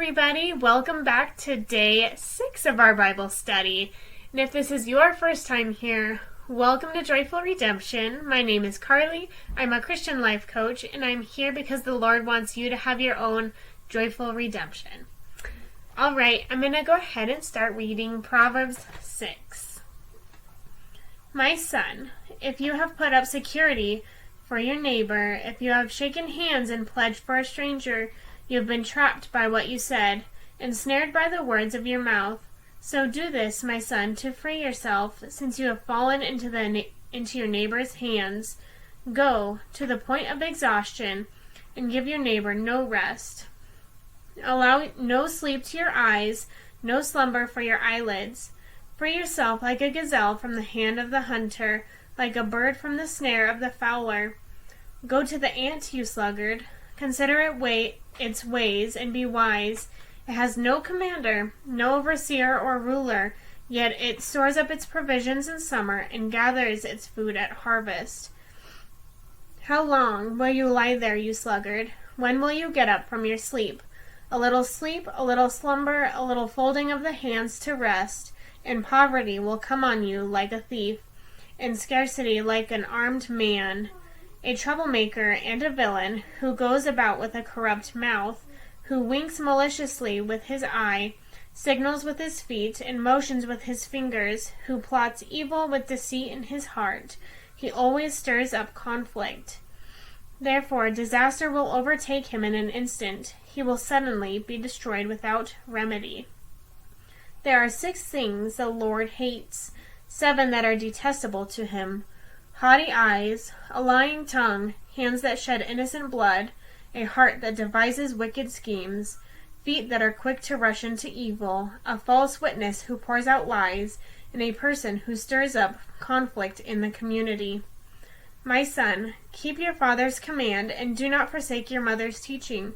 everybody. Welcome back to day 6 of our Bible study. And if this is your first time here, welcome to Joyful Redemption. My name is Carly. I'm a Christian life coach, and I'm here because the Lord wants you to have your own joyful redemption. All right, I'm going to go ahead and start reading Proverbs 6. My son, if you have put up security for your neighbor, if you have shaken hands and pledged for a stranger, you have been trapped by what you said, ensnared by the words of your mouth. So do this, my son, to free yourself, since you have fallen into your neighbor's hands. Go to the point of exhaustion and give your neighbor no rest. Allow no sleep to your eyes, no slumber for your eyelids. Free yourself like a gazelle from the hand of the hunter, like a bird from the snare of the fowler. Go to the ant, you sluggard. Consider its ways and be wise. It has no commander, no overseer or ruler, yet it stores up its provisions in summer and gathers its food at harvest. How long will you lie there, you sluggard? When will you get up from your sleep? A little slumber, a little folding of the hands to rest, and poverty will come on you like a thief, and scarcity like an armed man. A troublemaker and a villain, who goes about with a corrupt mouth, who winks maliciously with his eye, signals with his feet, and motions with his fingers, who plots evil with deceit in his heart. He always stirs up conflict. Therefore disaster will overtake him in an instant. He will suddenly be destroyed without remedy. There are 6 things the Lord hates, 7 that are detestable to him: haughty eyes, a lying tongue, hands that shed innocent blood, a heart that devises wicked schemes, feet that are quick to rush into evil, a false witness who pours out lies, and a person who stirs up conflict in the community. My son, keep your father's command, and do not forsake your mother's teaching.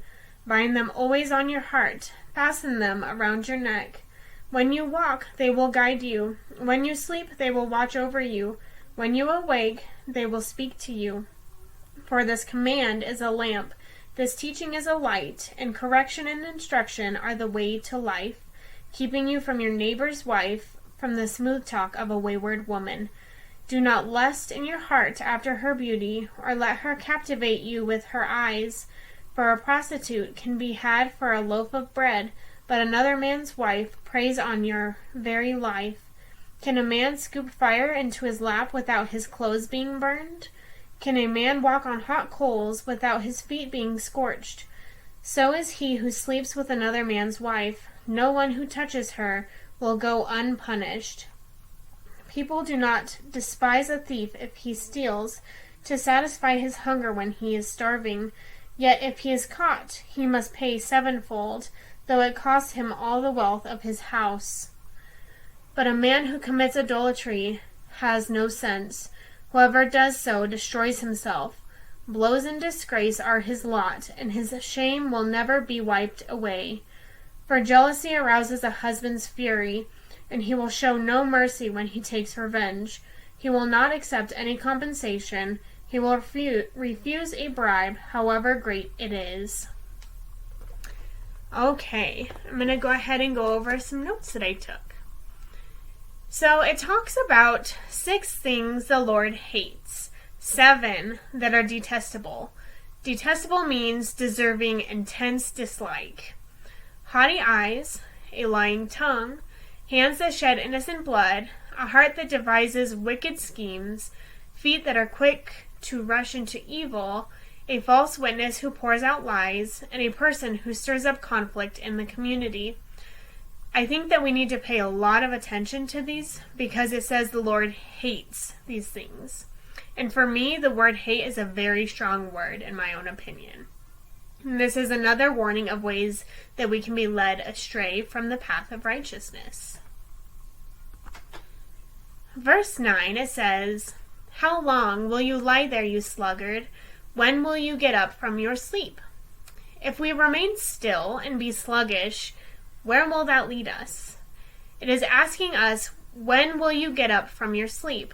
Bind them always on your heart, fasten them around your neck. When you walk, they will guide you. When you sleep, they will watch over you. When you awake, they will speak to you. For this command is a lamp, this teaching is a light, and correction and instruction are the way to life, keeping you from your neighbor's wife, from the smooth talk of a wayward woman. Do not lust in your heart after her beauty, or let her captivate you with her eyes. For a prostitute can be had for a loaf of bread, but another man's wife preys on your very life. Can a man scoop fire into his lap without his clothes being burned? Can a man walk on hot coals without his feet being scorched? So is he who sleeps with another man's wife. No one who touches her will go unpunished. People do not despise a thief if he steals, to satisfy his hunger when he is starving. Yet if he is caught, he must pay 7-fold, though it costs him all the wealth of his house. But a man who commits idolatry has no sense. Whoever does so destroys himself. Blows and disgrace are his lot, and his shame will never be wiped away. For jealousy arouses a husband's fury, and he will show no mercy when he takes revenge. He will not accept any compensation. He will refuse a bribe, however great it is. Okay, I'm going to go ahead and go over some notes that I took. So it talks about 6 things the Lord hates, 7 that are detestable. Detestable means deserving intense dislike. Haughty eyes, a lying tongue, hands that shed innocent blood, a heart that devises wicked schemes, feet that are quick to rush into evil, a false witness who pours out lies, and a person who stirs up conflict in the community. I think that we need to pay a lot of attention to these because it says the Lord hates these things. And for me, the word hate is a very strong word in my own opinion. And this is another warning of ways that we can be led astray from the path of righteousness. Verse 9, it says, "How long will you lie there, you sluggard? When will you get up from your sleep?" If we remain still and be sluggish, where will that lead us? It is asking us, when will you get up from your sleep?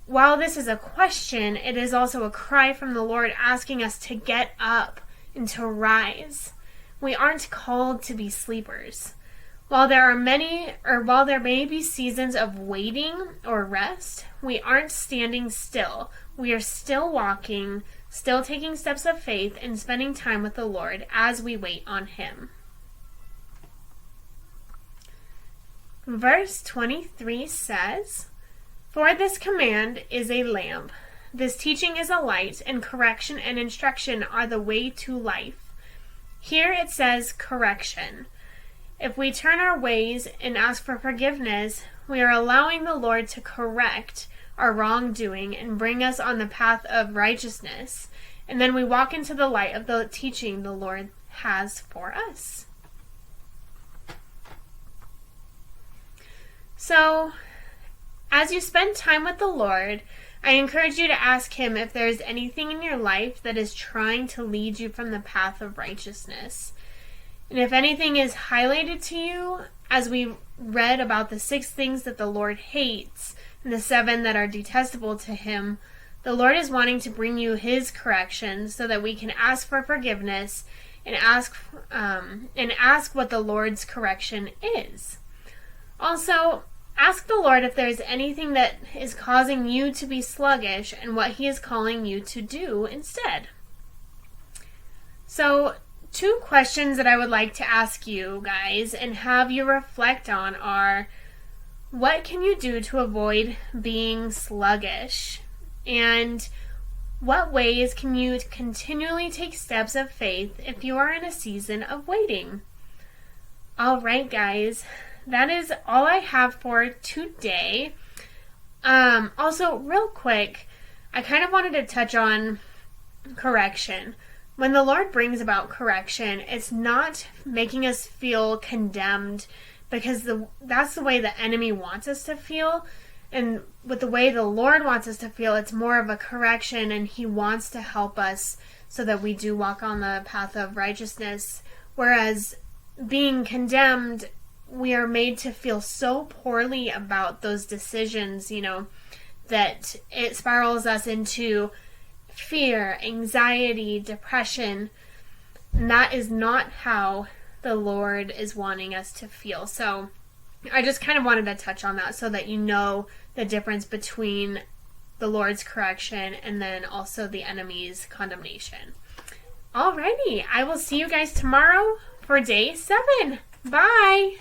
While this is a question, it is also a cry from the Lord asking us to get up and to rise. We aren't called to be sleepers. While there may be seasons of waiting or rest, we aren't standing still. We are still walking, still taking steps of faith and spending time with the Lord as we wait on Him. Verse 23 says, "For this command is a lamp. This teaching is a light, and correction and instruction are the way to life." Here it says correction. If we turn our ways and ask for forgiveness, we are allowing the Lord to correct our wrongdoing and bring us on the path of righteousness. And then we walk into the light of the teaching the Lord has for us. So, as you spend time with the Lord, I encourage you to ask Him if there is anything in your life that is trying to lead you from the path of righteousness. And if anything is highlighted to you, as we read about the 6 things that the Lord hates and the 7 that are detestable to Him, the Lord is wanting to bring you His correction so that we can ask for forgiveness and ask what the Lord's correction is. Also, ask the Lord if there's anything that is causing you to be sluggish and what He is calling you to do instead. So, 2 questions that I would like to ask you guys and have you reflect on are, what can you do to avoid being sluggish? And what ways can you continually take steps of faith if you are in a season of waiting? All right, guys. That is all I have for today. Also, real quick, I kind of wanted to touch on correction. When the Lord brings about correction, it's not making us feel condemned because that's the way the enemy wants us to feel. And with the way the Lord wants us to feel, it's more of a correction, and He wants to help us so that we do walk on the path of righteousness. Whereas being condemned, we are made to feel so poorly about those decisions, that it spirals us into fear, anxiety, depression. And that is not how the Lord is wanting us to feel. So I just kind of wanted to touch on that so that you know the difference between the Lord's correction and then also the enemy's condemnation. Alrighty, I will see you guys tomorrow for day 7. Bye!